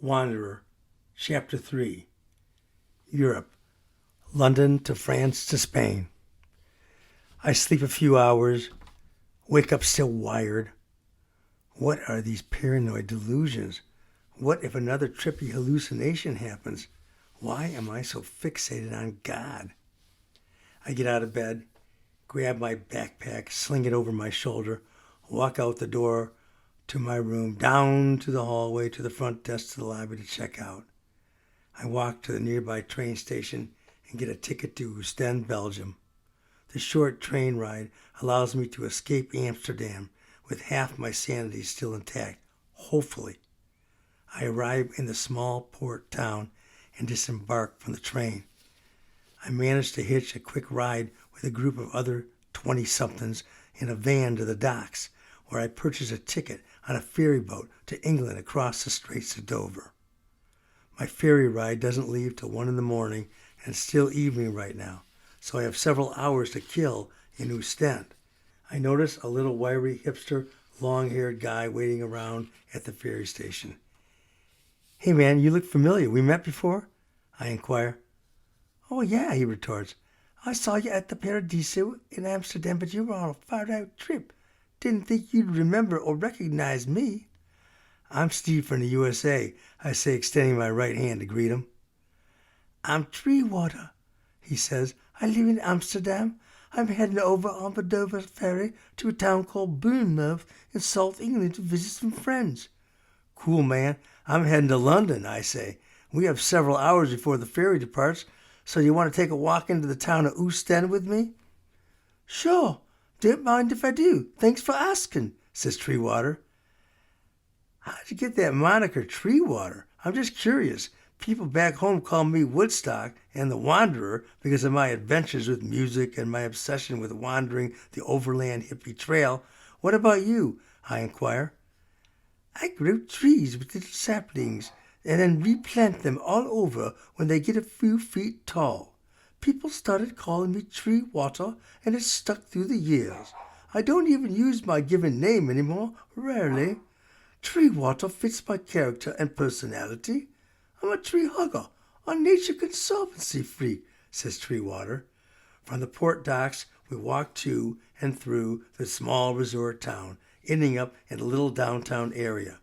Wanderer, Chapter 3, Europe, London to France to Spain. I sleep a few hours, wake up still wired. What are these paranoid delusions? What if another trippy hallucination happens? Why am I so fixated on God? I get out of bed, grab my backpack, sling it over my shoulder, walk out the door to my room, down to the hallway, to the front desk, to the lobby to check out. I walk to the nearby train station and get a ticket to Ostend, Belgium. The short train ride allows me to escape Amsterdam with half my sanity still intact, hopefully. I arrive in the small port town and disembark from the train. I manage to hitch a quick ride with a group of other 20-somethings in a van to the docks, where I purchase a ticket on a ferry boat to England across the Straits of Dover. My ferry ride doesn't leave till 1 a.m, and it's still evening right now, so I have several hours to kill in Ostend. I notice a little wiry hipster, long-haired guy waiting around at the ferry station. "Hey man, you look familiar. We met before?" I inquire. "Oh yeah," he retorts. "I saw you at the Paradiso in Amsterdam, but you were on a far-out trip. Didn't think you'd remember or recognize me." "I'm Steve from the USA," I say, extending my right hand to greet him. "I'm Treewater," he says. "I live in Amsterdam. I'm heading over on the Dover ferry to a town called Bournemouth in South England to visit some friends." "Cool, man. I'm heading to London," I say. "We have several hours before the ferry departs, so you want to take a walk into the town of Ostend with me?" "Sure. Don't mind if I do. Thanks for asking," says Treewater. "How'd you get that moniker, Treewater? I'm just curious. People back home call me Woodstock and the Wanderer because of my adventures with music and my obsession with wandering the overland hippie trail. What about you?" I inquire. "I grow trees with little saplings and then replant them all over when they get a few feet tall. People started calling me Treewater, and it's stuck through the years. I don't even use my given name anymore, rarely. Treewater fits my character and personality. I'm a tree hugger, a nature conservancy freak," says Treewater. From the port docks, we walk to and through the small resort town, ending up in a little downtown area.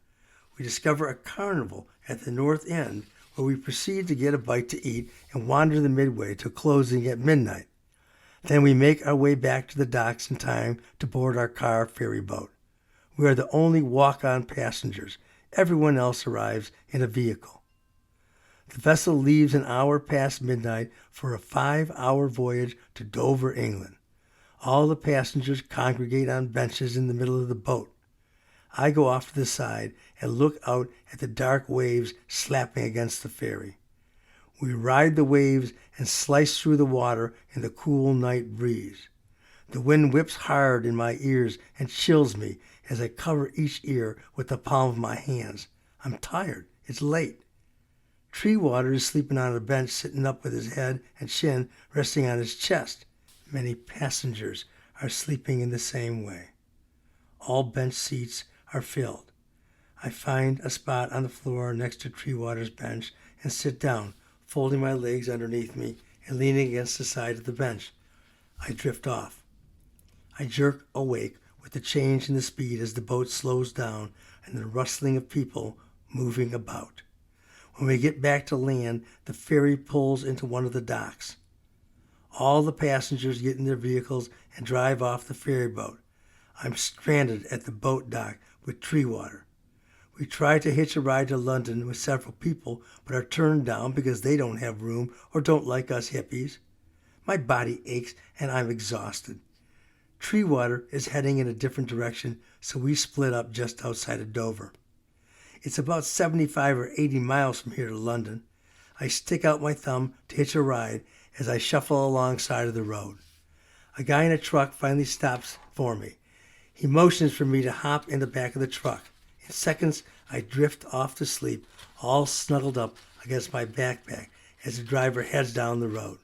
We discover a carnival at the north end, where we proceed to get a bite to eat and wander the midway till closing at midnight. Then we make our way back to the docks in time to board our car ferry boat. We are the only walk-on passengers. Everyone else arrives in a vehicle. The vessel leaves an hour past midnight for a 5-hour voyage to Dover, England. All the passengers congregate on benches in the middle of the boat. I go off to the side and look out at the dark waves slapping against the ferry. We ride the waves and slice through the water in the cool night breeze. The wind whips hard in my ears and chills me as I cover each ear with the palm of my hands. I'm tired. It's late. Treewater is sleeping on a bench, sitting up with his head and chin resting on his chest. Many passengers are sleeping in the same way. All bench seats are filled. I find a spot on the floor next to Treewater's bench and sit down, folding my legs underneath me and leaning against the side of the bench. I drift off. I jerk awake with the change in the speed as the boat slows down and the rustling of people moving about. When we get back to land, the ferry pulls into one of the docks. All the passengers get in their vehicles and drive off the ferry boat. I'm stranded at the boat dock with Treewater. We try to hitch a ride to London with several people, but are turned down because they don't have room or don't like us hippies. My body aches and I'm exhausted. Treewater is heading in a different direction, so we split up just outside of Dover. It's about 75 or 80 miles from here to London. I stick out my thumb to hitch a ride as I shuffle alongside of the road. A guy in a truck finally stops for me. He motions for me to hop in the back of the truck. In seconds, I drift off to sleep, all snuggled up against my backpack as the driver heads down the road.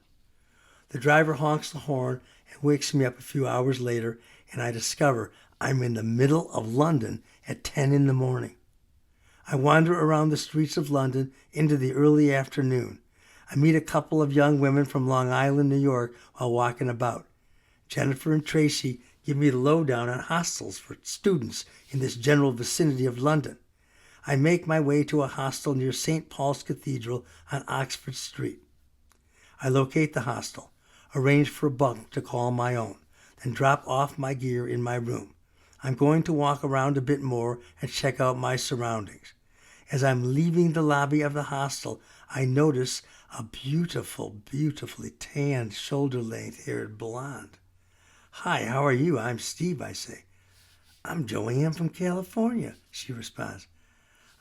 The driver honks the horn and wakes me up a few hours later, and I discover I'm in the middle of London at 10 in the morning. I wander around the streets of London into the early afternoon. I meet a couple of young women from Long Island, New York, while walking about. Jennifer and Tracy give me the lowdown on hostels for students in this general vicinity of London. I make my way to a hostel near St. Paul's Cathedral on Oxford Street. I locate the hostel, arrange for a bunk to call my own, then drop off my gear in my room. I'm going to walk around a bit more and check out my surroundings. As I'm leaving the lobby of the hostel, I notice a beautifully tanned, shoulder-length haired blonde. "Hi, how are you? I'm Steve," I say. "I'm Joanne from California," she responds.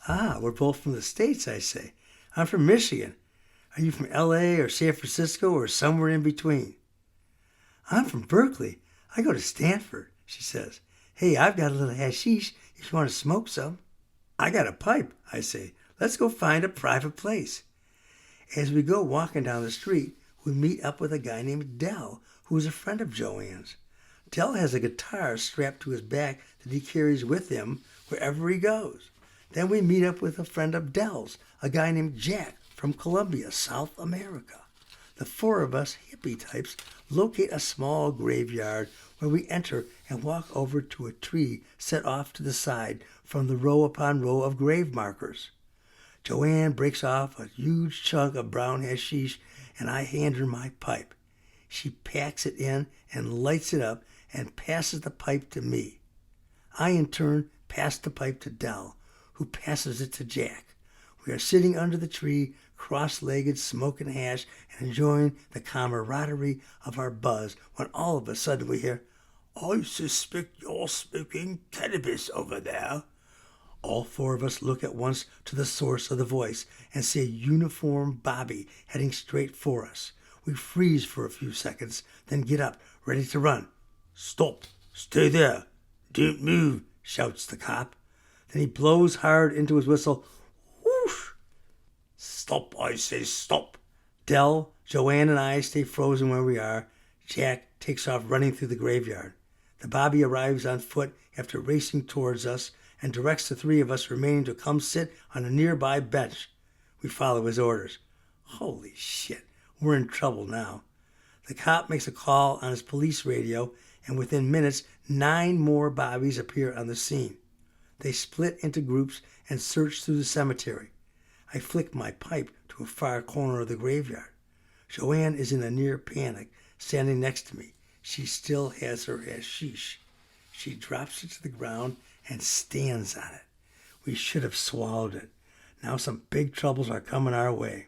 "Ah, we're both from the States," I say. "I'm from Michigan. Are you from L.A. or San Francisco or somewhere in between?" "I'm from Berkeley. I go to Stanford," she says. "Hey, I've got a little hashish if you want to smoke some." "I got a pipe," I say. "Let's go find a private place." As we go walking down the street, we meet up with a guy named Dell, who is a friend of Joanne's. Dell has a guitar strapped to his back that he carries with him wherever he goes. Then we meet up with a friend of Dell's, a guy named Jack from Colombia, South America. The four of us hippie types locate a small graveyard where we enter and walk over to a tree set off to the side from the row upon row of grave markers. Joanne breaks off a huge chunk of brown hashish and I hand her my pipe. She packs it in and lights it up and passes the pipe to me. I, in turn, pass the pipe to Dell, who passes it to Jack. We are sitting under the tree, cross-legged, smoking hash, and enjoying the camaraderie of our buzz, when all of a sudden we hear, "I suspect you're smoking cannabis over there." All four of us look at once to the source of the voice and see a uniformed Bobby heading straight for us. We freeze for a few seconds, then get up, ready to run. "Stop! Stay there! Don't move!" shouts the cop. Then he blows hard into his whistle. Whoosh! "Stop, I say, stop!" Dell, Joanne, and I stay frozen where we are. Jack takes off running through the graveyard. The Bobby arrives on foot after racing towards us and directs the three of us remaining to come sit on a nearby bench. We follow his orders. Holy shit, we're in trouble now. The cop makes a call on his police radio, and within minutes, 9 more Bobbies appear on the scene. They split into groups and search through the cemetery. I flick my pipe to a far corner of the graveyard. Joanne is in a near panic, standing next to me. She still has her hashish. She drops it to the ground and stands on it. We should have swallowed it. Now some big troubles are coming our way.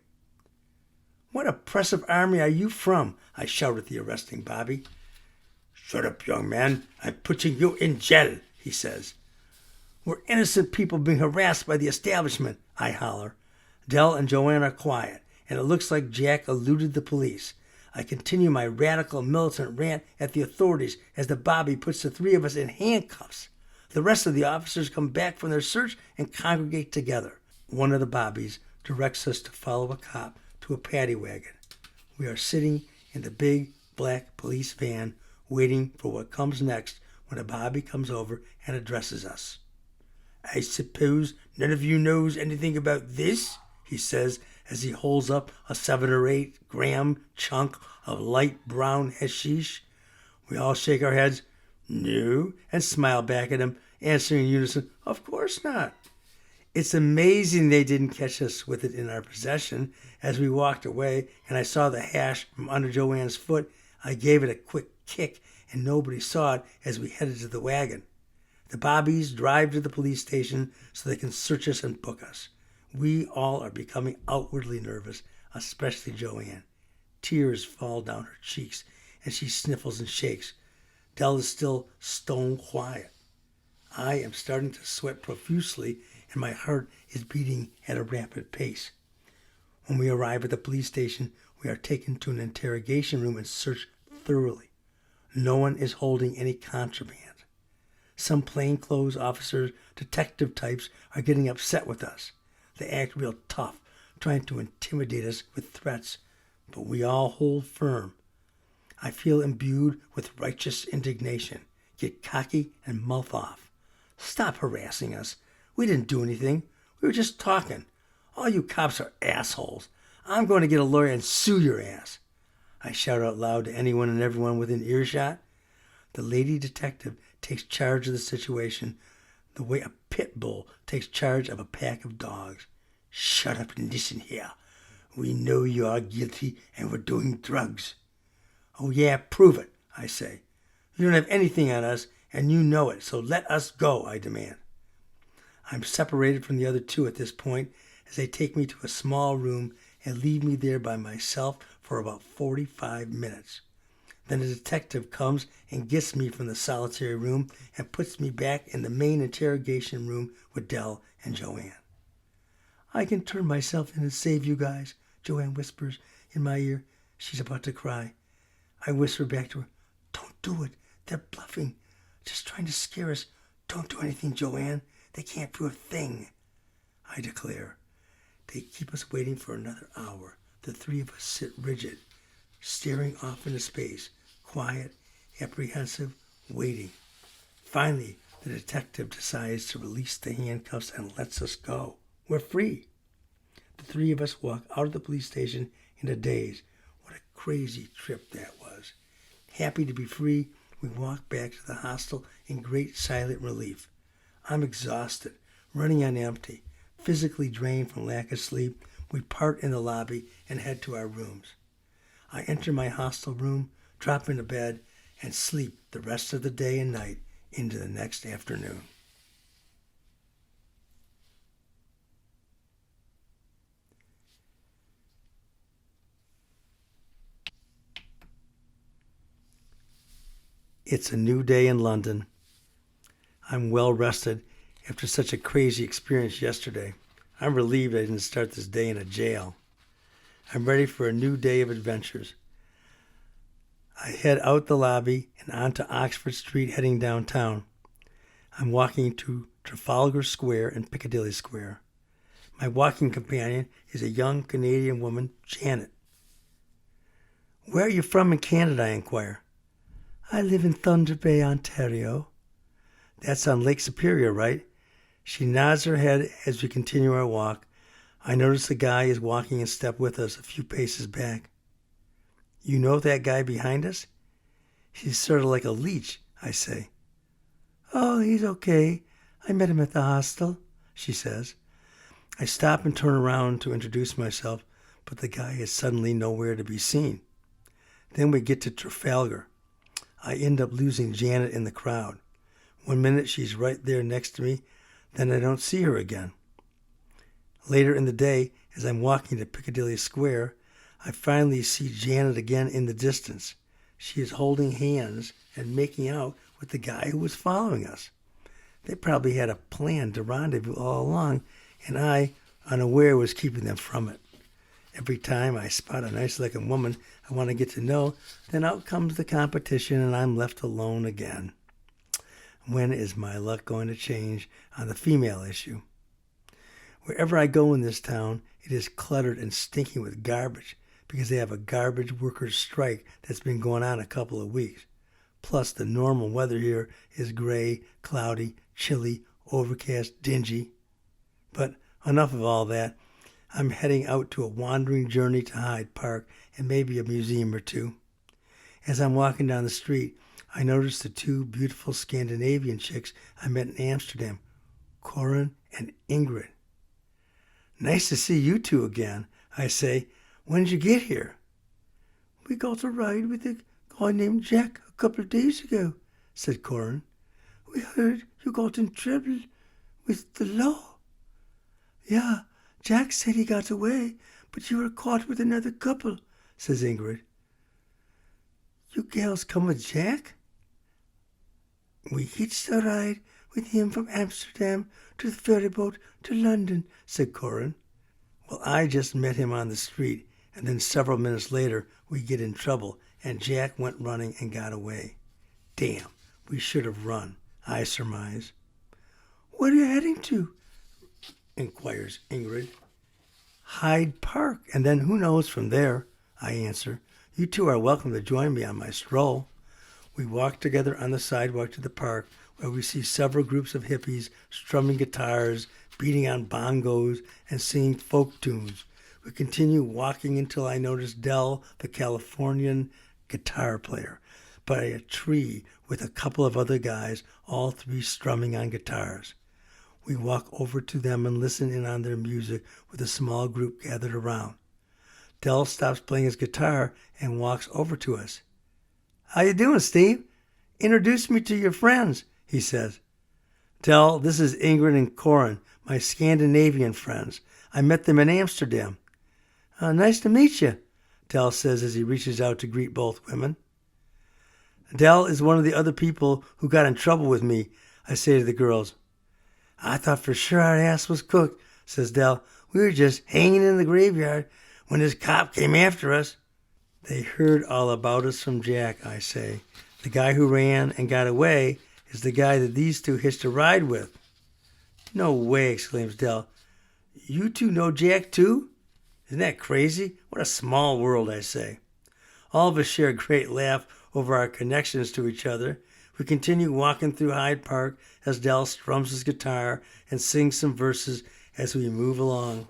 "What oppressive army are you from?" I shout at the arresting Bobby. "Shut up, young man. I'm putting you in jail," he says. "We're innocent people being harassed by the establishment," I holler. Dell and Joanne are quiet, and it looks like Jack eluded the police. I continue my radical militant rant at the authorities as the Bobby puts the three of us in handcuffs. The rest of the officers come back from their search and congregate together. One of the Bobbies directs us to follow a cop to a paddy wagon. We are sitting in the big black police van waiting for what comes next when a Bobby comes over and addresses us. "I suppose none of you knows anything about this?" he says as he holds up a 7 or 8 gram chunk of light brown hashish. We all shake our heads, "No," and smile back at him, answering in unison, "Of course not." It's amazing they didn't catch us with it in our possession. As we walked away and I saw the hash from under Joanne's foot, I gave it a quick kick and nobody saw it as we headed to the wagon. The Bobbies drive to the police station so they can search us and book us. We all are becoming outwardly nervous, especially Joanne. Tears fall down her cheeks and she sniffles and shakes. Dell is still stone quiet. I am starting to sweat profusely and my heart is beating at a rapid pace. When we arrive at the police station, we are taken to an interrogation room and searched thoroughly. No one is holding any contraband. Some plainclothes officers, detective types, are getting upset with us. They act real tough, trying to intimidate us with threats, but we all hold firm. I feel imbued with righteous indignation, get cocky and mouth off. "Stop harassing us. We didn't do anything. We were just talking. All you cops are assholes. I'm going to get a lawyer and sue your ass. I shout out loud to anyone and everyone within earshot. The lady detective takes charge of the situation the way a pit bull takes charge of a pack of dogs. Shut up and listen here. We know you are guilty and we're doing drugs. Oh yeah, prove it, I say. You don't have anything on us and you know it, so let us go, I demand. I'm separated from the other two at this point as they take me to a small room and leave me there by myself for about 45 minutes. Then a detective comes and gets me from the solitary room and puts me back in the main interrogation room with Dell and Joanne. I can turn myself in and save you guys, Joanne whispers in my ear. She's about to cry. I whisper back to her, don't do it. They're bluffing. Just trying to scare us. Don't do anything, Joanne. They can't do a thing. I declare. They keep us waiting for another hour. The three of us sit rigid, staring off into space, quiet, apprehensive, waiting. Finally, the detective decides to release the handcuffs and lets us go. We're free. The three of us walk out of the police station in a daze. What a crazy trip that was. Happy to be free, we walk back to the hostel in great silent relief. I'm exhausted, running on empty, physically drained from lack of sleep. We part in the lobby and head to our rooms. I enter my hostel room, drop into bed, and sleep the rest of the day and night into the next afternoon. It's a new day in London. I'm well rested after such a crazy experience yesterday. I'm relieved I didn't start this day in a jail. I'm ready for a new day of adventures. I head out the lobby and onto Oxford Street heading downtown. I'm walking to Trafalgar Square and Piccadilly Square. My walking companion is a young Canadian woman, Janet. Where are you from in Canada, I inquire. I live in Thunder Bay, Ontario. That's on Lake Superior, right? She nods her head as we continue our walk. I notice the guy is walking in step with us a few paces back. You know that guy behind us? He's sort of like a leech, I say. Oh, he's okay. I met him at the hostel, she says. I stop and turn around to introduce myself, but the guy is suddenly nowhere to be seen. Then we get to Trafalgar. I end up losing Janet in the crowd. 1 minute she's right there next to me, then I don't see her again. Later in the day, as I'm walking to Piccadilly Square, I finally see Janet again in the distance. She is holding hands and making out with the guy who was following us. They probably had a plan to rendezvous all along, and I, unaware, was keeping them from it. Every time I spot a nice-looking woman I want to get to know, then out comes the competition and I'm left alone again. When is my luck going to change on the female issue? Wherever I go in this town, it is cluttered and stinking with garbage because they have a garbage workers' strike that's been going on a couple of weeks. Plus, the normal weather here is gray, cloudy, chilly, overcast, dingy. But enough of all that. I'm heading out to a wandering journey to Hyde Park and maybe a museum or two. As I'm walking down the street, I notice the two beautiful Scandinavian chicks I met in Amsterdam, Corinne and Ingrid. Nice to see you two again, I say. When did you get here? We got a ride with a guy named Jack a couple of days ago, said Corinne. We heard you got in trouble with the law. Yeah, Jack said he got away, but you were caught with another couple, says Ingrid. You girls come with Jack? We hitched a ride with him from Amsterdam to the ferryboat to London, said Corinne. Well, I just met him on the street, and then several minutes later we get in trouble, and Jack went running and got away. Damn, we should have run, I surmise. Where are you heading to? Inquires Ingrid. Hyde Park, and then who knows from there, I answer. You two are welcome to join me on my stroll. We walk together on the sidewalk to the park, where we see several groups of hippies strumming guitars, beating on bongos and singing folk tunes. We continue walking until I notice Del, the Californian guitar player, by a tree with a couple of other guys, all three strumming on guitars. We walk over to them and listen in on their music with a small group gathered around. Del stops playing his guitar and walks over to us. "How you doing, Steve? Introduce me to your friends," he says. "Del, this is Ingrid and Corin, my Scandinavian friends. I met them in Amsterdam." "Nice to meet you," Del says as he reaches out to greet both women. "Del is one of the other people who got in trouble with me," I say to the girls. "I thought for sure our ass was cooked," says Del. "We were just hanging in the graveyard when this cop came after us." "They heard all about us from Jack," I say. "The guy who ran and got away is the guy that these two hitched a ride with." "No way," exclaims Del. "You two know Jack too? Isn't that crazy? What a small world," I say. All of us share a great laugh over our connections to each other. We continue walking through Hyde Park as Del strums his guitar and sings some verses as we move along.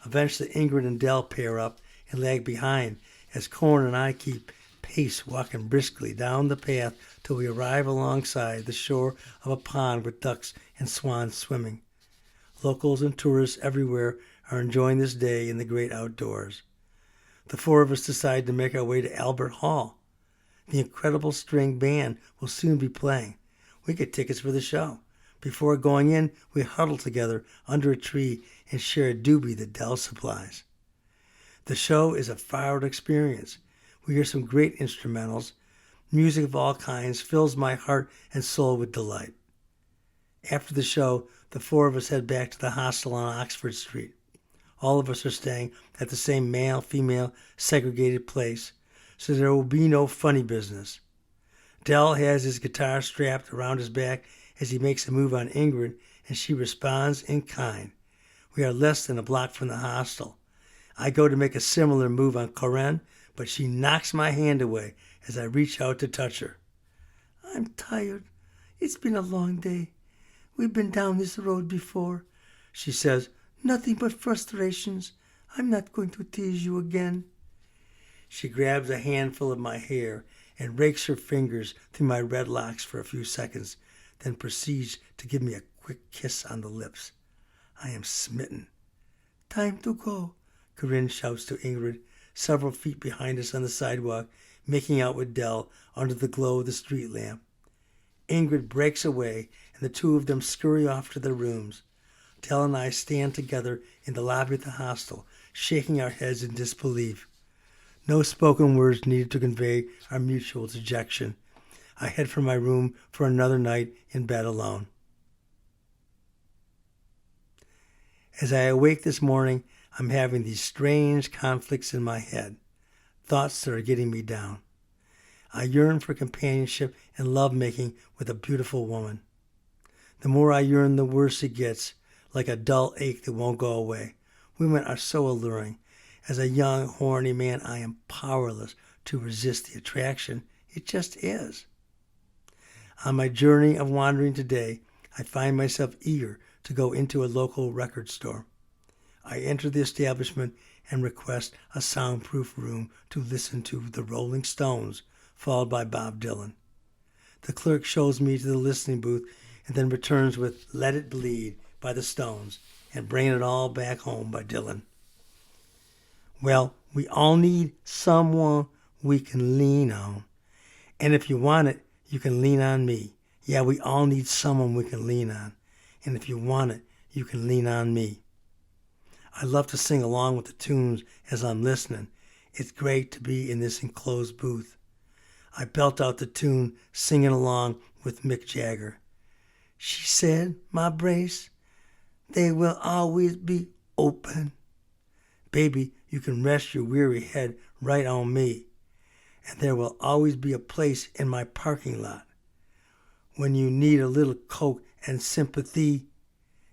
Eventually, Ingrid and Del pair up and lag behind as Corin and I keep pace, walking briskly down the path till we arrive alongside the shore of a pond with ducks and swans swimming. Locals and tourists everywhere are enjoying this day in the great outdoors. The four of us decide to make our way to Albert Hall. The Incredible String Band will soon be playing. We get tickets for the show. Before going in, we huddle together under a tree and share a doobie that Del supplies. The show is a far-out experience. We hear some great instrumentals. Music of all kinds fills my heart and soul with delight. After the show, the four of us head back to the hostel on Oxford Street. All of us are staying at the same male-female segregated place, so there will be no funny business. Del has his guitar strapped around his back as he makes a move on Ingrid, and she responds in kind. We are less than a block from the hostel. I go to make a similar move on Corinne, but she knocks my hand away as I reach out to touch her. "I'm tired. It's been a long day. We've been down this road before," she says. "Nothing but frustrations. I'm not going to tease you again." She grabs a handful of my hair and rakes her fingers through my red locks for a few seconds, then proceeds to give me a quick kiss on the lips. I am smitten. "Time to go," Corinne shouts to Ingrid, several feet behind us on the sidewalk, making out with Del under the glow of the street lamp. Ingrid breaks away, and the two of them scurry off to their rooms. Del and I stand together in the lobby of the hostel, shaking our heads in disbelief. No spoken words needed to convey our mutual dejection. I head for my room for another night in bed alone. As I awake this morning, I'm having these strange conflicts in my head, thoughts that are getting me down. I yearn for companionship and lovemaking with a beautiful woman. The more I yearn, the worse it gets, like a dull ache that won't go away. Women are so alluring. As a young, horny man, I am powerless to resist the attraction. It just is. On my journey of wandering today, I find myself eager to go into a local record store. I enter the establishment and request a soundproof room to listen to the Rolling Stones, followed by Bob Dylan. The clerk shows me to the listening booth and then returns with Let It Bleed by the Stones and Bringing It All Back Home by Dylan. Well, we all need someone we can lean on. And if you want it, you can lean on me. Yeah, we all need someone we can lean on. And if you want it, you can lean on me. I love to sing along with the tunes as I'm listening. It's great to be in this enclosed booth. I belt out the tune, singing along with Mick Jagger. She said, "My brace, they will always be open. Baby, you can rest your weary head right on me. And there will always be a place in my parking lot. When you need a little coke and sympathy,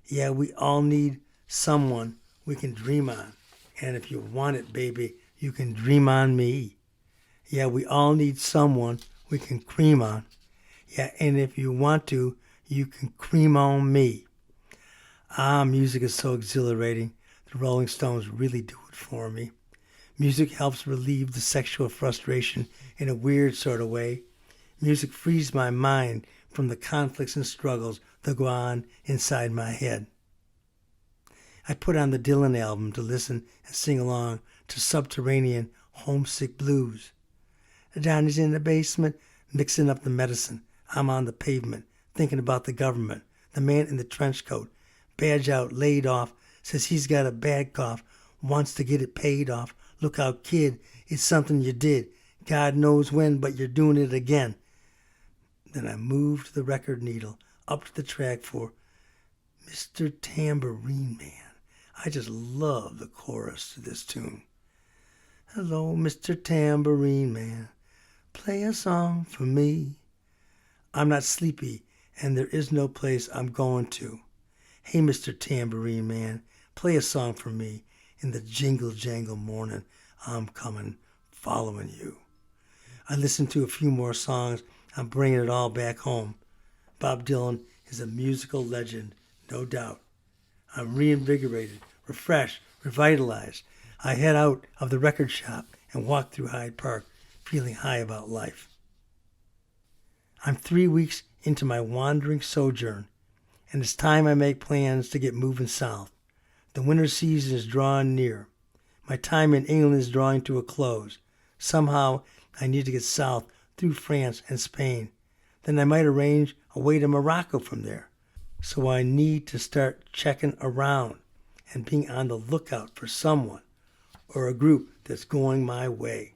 yeah, we all need someone we can dream on. And if you want it, baby, you can dream on me. Yeah, we all need someone we can cream on. Yeah, and if you want to, you can cream on me." Ah, music is so exhilarating. The Rolling Stones really do it for me. Music helps relieve the sexual frustration in a weird sort of way. Music frees my mind from the conflicts and struggles that go on inside my head. I put on the Dylan album to listen and sing along to Subterranean Homesick Blues. Johnny's in the basement, mixing up the medicine. I'm on the pavement, thinking about the government. The man in the trench coat, badge out, laid off, says he's got a bad cough, wants to get it paid off. Look out, kid, it's something you did. God knows when, but you're doing it again. Then I moved the record needle up to the track for Mr. Tambourine Man. I just love the chorus to this tune. Hello, Mr. Tambourine Man, play a song for me. I'm not sleepy, and there is no place I'm going to. Hey, Mr. Tambourine Man, play a song for me. In the jingle jangle morning, I'm coming, following you. I listened to a few more songs. I'm bringing it all back home. Bob Dylan is a musical legend, no doubt. I'm reinvigorated, refreshed, revitalized. I head out of the record shop and walk through Hyde Park, feeling high about life. I'm 3 weeks into my wandering sojourn, and it's time I make plans to get moving south. The winter season is drawing near. My time in England is drawing to a close. Somehow, I need to get south through France and Spain. Then I might arrange a way to Morocco from there. So I need to start checking around and being on the lookout for someone or a group that's going my way.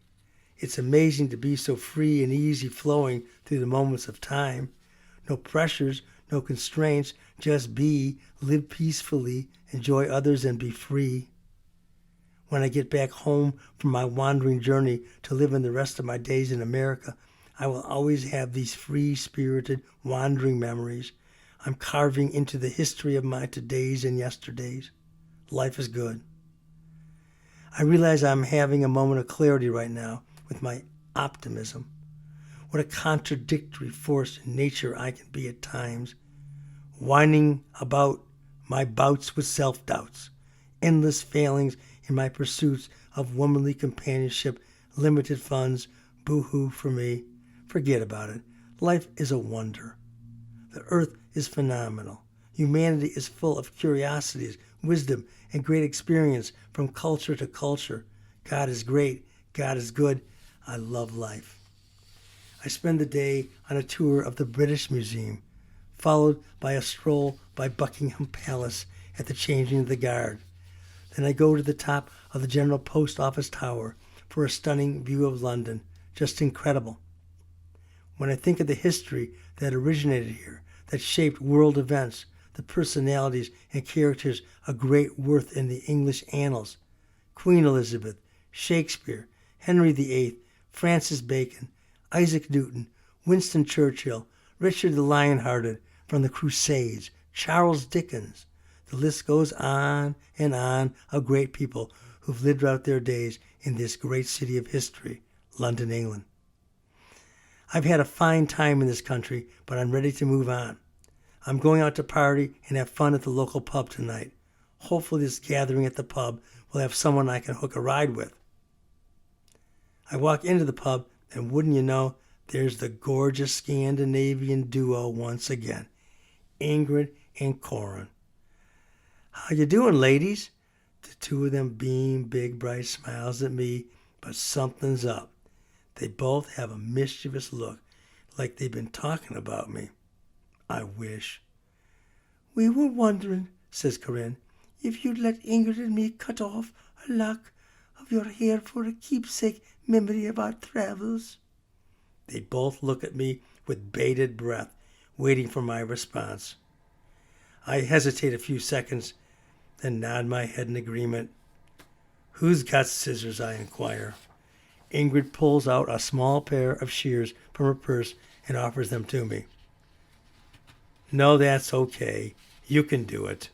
It's amazing to be so free and easy flowing through the moments of time. No pressures, no constraints, just be, live peacefully, enjoy others, and be free. When I get back home from my wandering journey to live in the rest of my days in America, I will always have these free-spirited, wandering memories. I'm carving into the history of my todays and yesterdays. Life is good. I realize I'm having a moment of clarity right now with my optimism. What a contradictory force in nature I can be at times, whining about my bouts with self-doubts, endless failings in my pursuits of womanly companionship, limited funds, boo-hoo for me. Forget about it. Life is a wonder. The earth is phenomenal. Humanity is full of curiosities, wisdom, and great experience from culture to culture. God is great. God is good. I love life. I spend the day on a tour of the British Museum, followed by a stroll by Buckingham Palace at the changing of the guard. Then I go to the top of the General Post Office Tower for a stunning view of London. Just incredible. When I think of the history that originated here, that shaped world events, the personalities and characters of great worth in the English annals, Queen Elizabeth, Shakespeare, Henry VIII, Francis Bacon, Isaac Newton, Winston Churchill, Richard the Lionhearted from the Crusades, Charles Dickens. The list goes on and on of great people who've lived out their days in this great city of history, London, England. I've had a fine time in this country, but I'm ready to move on. I'm going out to party and have fun at the local pub tonight. Hopefully this gathering at the pub will have someone I can hook a ride with. I walk into the pub, and wouldn't you know, there's the gorgeous Scandinavian duo once again, Ingrid and Corin. How you doing, ladies? The two of them beam big, bright smiles at me, but something's up. They both have a mischievous look, like they've been talking about me. I wish. We were wondering, says Corinne, if you'd let Ingrid and me cut off a lock of your hair for a keepsake memory of our travels. They both look at me with bated breath, waiting for my response. I hesitate a few seconds, then nod my head in agreement. Who's got scissors, I inquire. Ingrid pulls out a small pair of shears from her purse and offers them to me. No, that's okay. You can do it.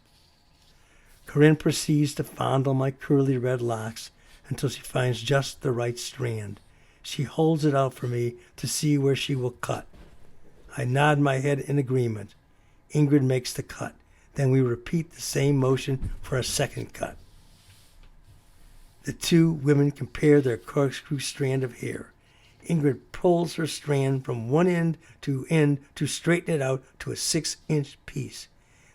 Corinne proceeds to fondle my curly red locks until she finds just the right strand. She holds it out for me to see where she will cut. I nod my head in agreement. Ingrid makes the cut. Then we repeat the same motion for a second cut. The two women compare their corkscrew strand of hair. Ingrid pulls her strand from one end to straighten it out to a 6-inch piece.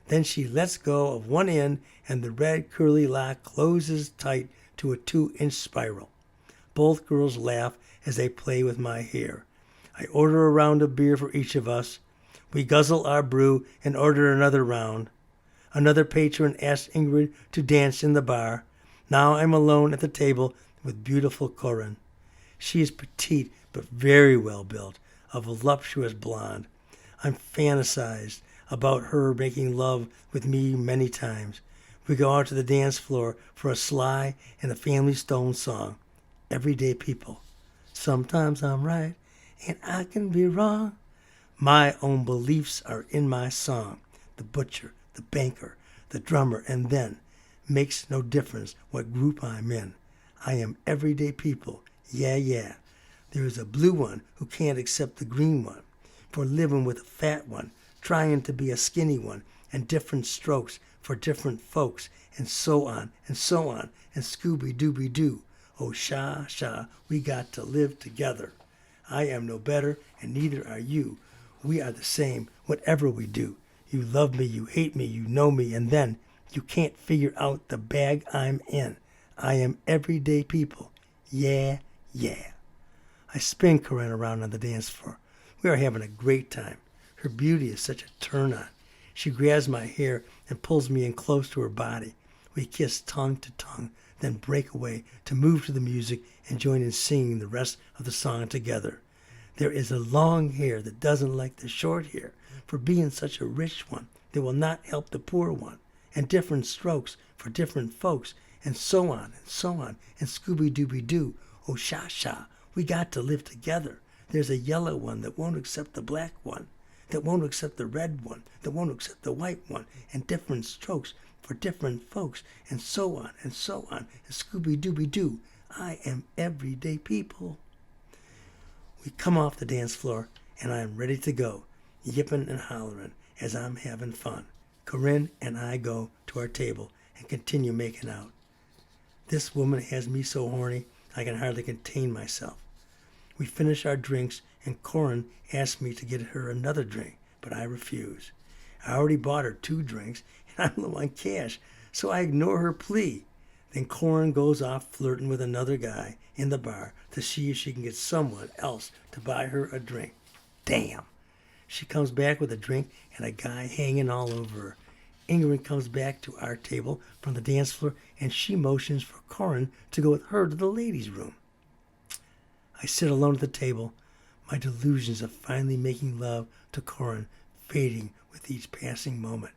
Then she lets go of one end and the red curly lock closes tight to a 2-inch spiral. Both girls laugh as they play with my hair. I order a round of beer for each of us. We guzzle our brew and order another round. Another patron asks Ingrid to dance in the bar. Now I'm alone at the table with beautiful Corinne. She is petite but very well built, a voluptuous blonde. I'm fantasized about her making love with me many times. We go out to the dance floor for a Sly and a Family Stone song. Everyday people. Sometimes I'm right and I can be wrong. My own beliefs are in my song. The butcher, the banker, the drummer, and then makes no difference what group I'm in. I am everyday people. Yeah, yeah. There is a blue one who can't accept the green one. For living with a fat one, trying to be a skinny one, and different strokes for different folks, and so on, and so on, and Scooby-Dooby-Doo. Oh, sha, sha, we got to live together. I am no better, and neither are you. We are the same, whatever we do. You love me, you hate me, you know me, and then you can't figure out the bag I'm in. I am everyday people. Yeah, yeah. I spin Corinne around on the dance floor. We are having a great time. Her beauty is such a turn-on. She grabs my hair and pulls me in close to her body. We kiss tongue to tongue, then break away to move to the music and join in singing the rest of the song together. There is a long hair that doesn't like the short hair for being such a rich one that will not help the poor one, and different strokes for different folks, and so on, and so on, and Scooby-Dooby-Doo. Oh, sha-sha, we got to live together. There's a yellow one that won't accept the black one, that won't accept the red one, that won't accept the white one, and different strokes for different folks, and so on, and so on, and Scooby-Dooby-Doo. I am everyday people. We come off the dance floor, and I am ready to go, yipping and hollering as I'm having fun. Corinne and I go to our table and continue making out. This woman has me so horny I can hardly contain myself. We finish our drinks, and Corinne asks me to get her another drink, but I refuse. I already bought her 2 drinks, and I'm low on cash, so I ignore her plea. Then Corinne goes off flirting with another guy in the bar to see if she can get someone else to buy her a drink. Damn! She comes back with a drink and a guy hanging all over her. Ingrid comes back to our table from the dance floor, and she motions for Corinne to go with her to the ladies' room. I sit alone at the table, my delusions of finally making love to Corinne fading with each passing moment.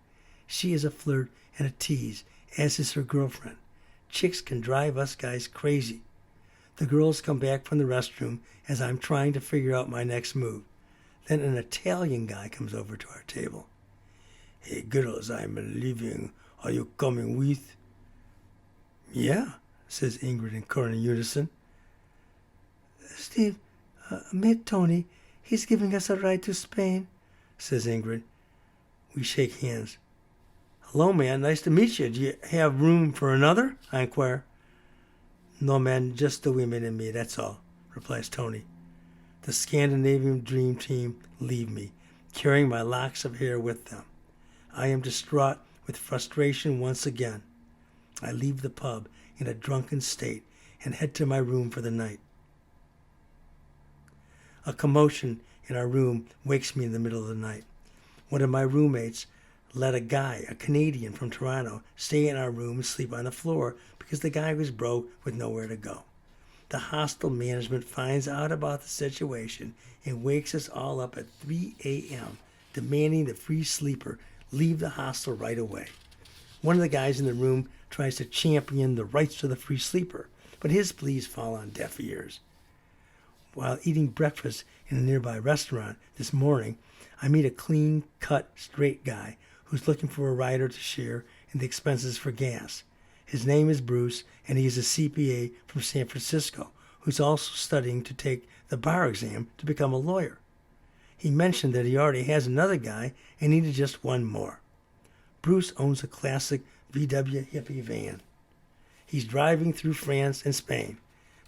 She is a flirt and a tease, as is her girlfriend. Chicks can drive us guys crazy. The girls come back from the restroom as I'm trying to figure out my next move. Then an Italian guy comes over to our table. Hey girls, I'm leaving. Are you coming with? Yeah, says Ingrid and Corinne in unison. Steve, meet Tony. He's giving us a ride to Spain, says Ingrid. We shake hands. Hello, man. Nice to meet you. Do you have room for another? I inquire. No, man. Just the women and me. That's all, replies Tony. The Scandinavian dream team leave me, carrying my locks of hair with them. I am distraught with frustration once again. I leave the pub in a drunken state and head to my room for the night. A commotion in our room wakes me in the middle of the night. One of my roommates let a guy, a Canadian from Toronto, stay in our room and sleep on the floor because the guy was broke with nowhere to go. The hostel management finds out about the situation and wakes us all up at 3 a.m., demanding the free sleeper leave the hostel right away. One of the guys in the room tries to champion the rights to the free sleeper, but his pleas fall on deaf ears. While eating breakfast in a nearby restaurant this morning, I meet a clean-cut, straight guy who's looking for a rider to share in the expenses for gas. His name is Bruce, and he is a CPA from San Francisco who's also studying to take the bar exam to become a lawyer. He mentioned that he already has another guy and needed just one more. Bruce owns a classic VW hippie van. He's driving through France and Spain.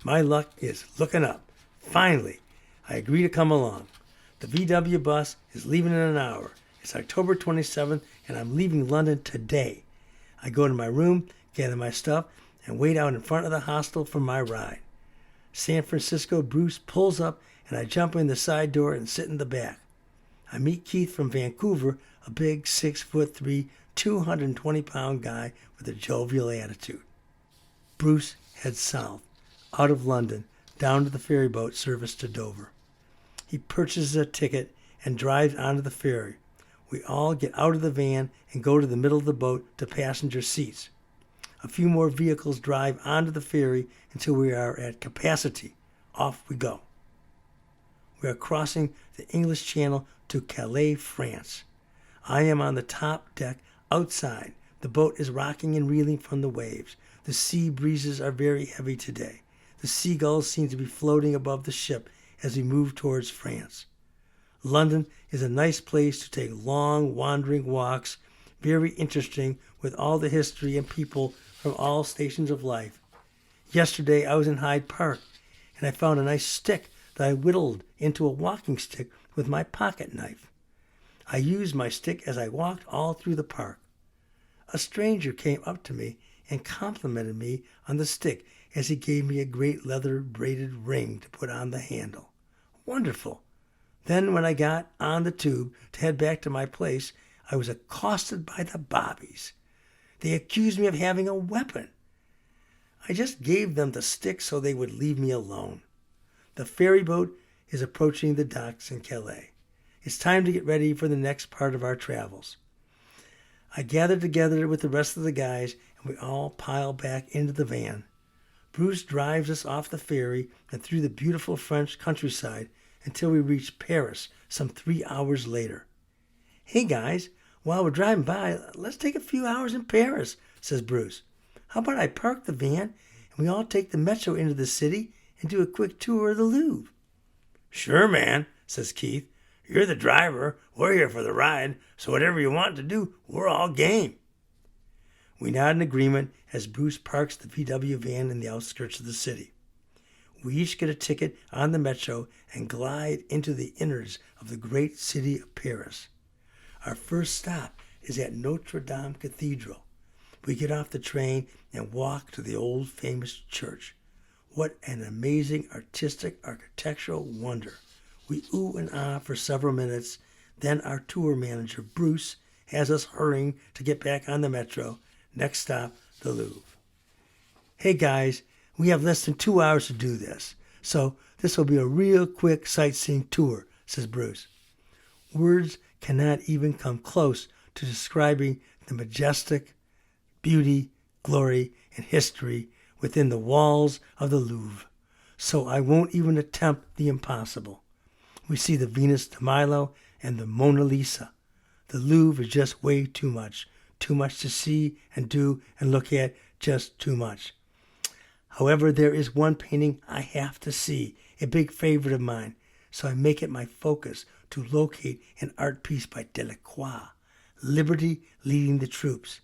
My luck is looking up. Finally, I agree to come along. The VW bus is leaving in an hour. It's October 27th, and I'm leaving London today. I go to my room, gather my stuff, and wait out in front of the hostel for my ride. San Francisco Bruce pulls up, and I jump in the side door and sit in the back. I meet Keith from Vancouver, a big 6'3", 220-pound guy with a jovial attitude. Bruce heads south, out of London, down to the ferryboat service to Dover. He purchases a ticket and drives onto the ferry. We all get out of the van and go to the middle of the boat to passenger seats. A few more vehicles drive onto the ferry until we are at capacity. Off we go. We are crossing the English Channel to Calais, France. I am on the top deck outside. The boat is rocking and reeling from the waves. The sea breezes are very heavy today. The seagulls seem to be floating above the ship as we move towards France. London is a nice place to take long, wandering walks, very interesting with all the history and people from all stations of life. Yesterday I was in Hyde Park, and I found a nice stick that I whittled into a walking stick with my pocket knife. I used my stick as I walked all through the park. A stranger came up to me and complimented me on the stick as he gave me a great leather braided ring to put on the handle. Wonderful! Then when I got on the tube to head back to my place, I was accosted by the bobbies. They accused me of having a weapon. I just gave them the stick so they would leave me alone. The ferry boat is approaching the docks in Calais. It's time to get ready for the next part of our travels. I gathered together with the rest of the guys, and we all pile back into the van. Bruce drives us off the ferry and through the beautiful French countryside until we reach Paris some 3 hours later. "Hey guys, while we're driving by, let's take a few hours in Paris," says Bruce. "How about I park the van and we all take the metro into the city and do a quick tour of the Louvre?" "Sure, man," says Keith. "You're the driver. We're here for the ride, so whatever you want to do, we're all game." We nod in agreement as Bruce parks the VW van in the outskirts of the city. We each get a ticket on the metro and glide into the innards of the great city of Paris. Our first stop is at Notre Dame Cathedral. We get off the train and walk to the old famous church. What an amazing artistic architectural wonder. We ooh and ah for several minutes. Then our tour manager, Bruce, has us hurrying to get back on the metro. Next stop, the Louvre. "Hey guys, we have less than 2 hours to do this, so this will be a real quick sightseeing tour," says Bruce. Words cannot even come close to describing the majestic beauty, glory, and history within the walls of the Louvre, so I won't even attempt the impossible. We see the Venus de Milo and the Mona Lisa. The Louvre is just way too much to see and do and look at, just too much. However, there is one painting I have to see, a big favorite of mine, so I make it my focus to locate an art piece by Delacroix, Liberty Leading the Troops.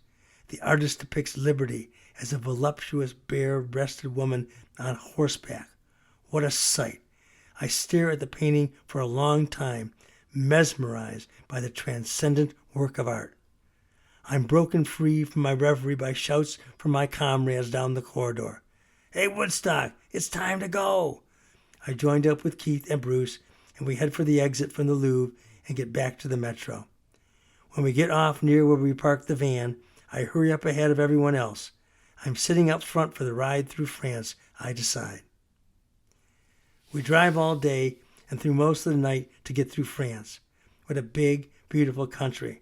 The artist depicts Liberty as a voluptuous, bare-breasted woman on horseback. What a sight! I stare at the painting for a long time, mesmerized by the transcendent work of art. I'm broken free from my reverie by shouts from my comrades down the corridor. "Hey, Woodstock, it's time to go!" I joined up with Keith and Bruce, and we head for the exit from the Louvre and get back to the metro. When we get off near where we parked the van, I hurry up ahead of everyone else. I'm sitting up front for the ride through France, I decide. We drive all day and through most of the night to get through France. What a big, beautiful country.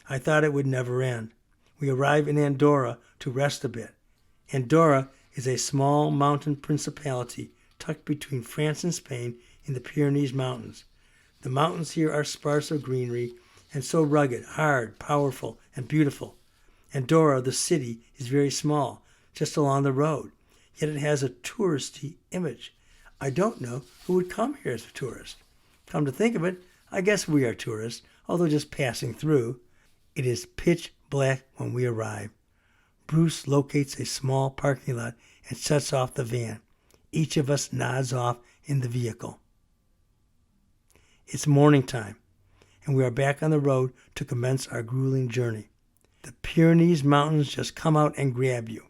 I thought it would never end. We arrive in Andorra to rest a bit. Andorra is a small mountain principality tucked between France and Spain in the Pyrenees Mountains. The mountains here are sparse of greenery and so rugged, hard, powerful, and beautiful. Andorra, the city, is very small, just along the road, yet it has a touristy image. I don't know who would come here as a tourist. Come to think of it, I guess we are tourists, although just passing through. It is pitch black when we arrive. Bruce locates a small parking lot and shuts off the van. Each of us nods off in the vehicle. It's morning time, and we are back on the road to commence our grueling journey. The Pyrenees Mountains just come out and grab you.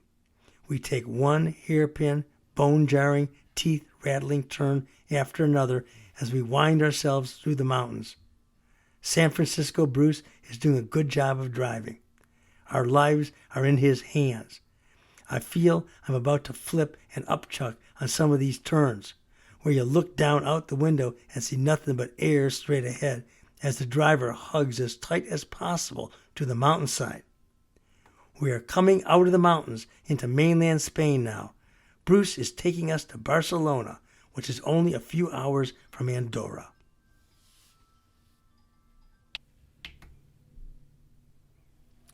We take one hairpin, bone-jarring, teeth-rattling turn after another as we wind ourselves through the mountains. San Francisco Bruce is doing a good job of driving. Our lives are in his hands. I feel I'm about to flip and upchuck on some of these turns, where you look down out the window and see nothing but air straight ahead as the driver hugs as tight as possible to the mountainside. We are coming out of the mountains into mainland Spain now. Bruce is taking us to Barcelona, which is only a few hours from Andorra.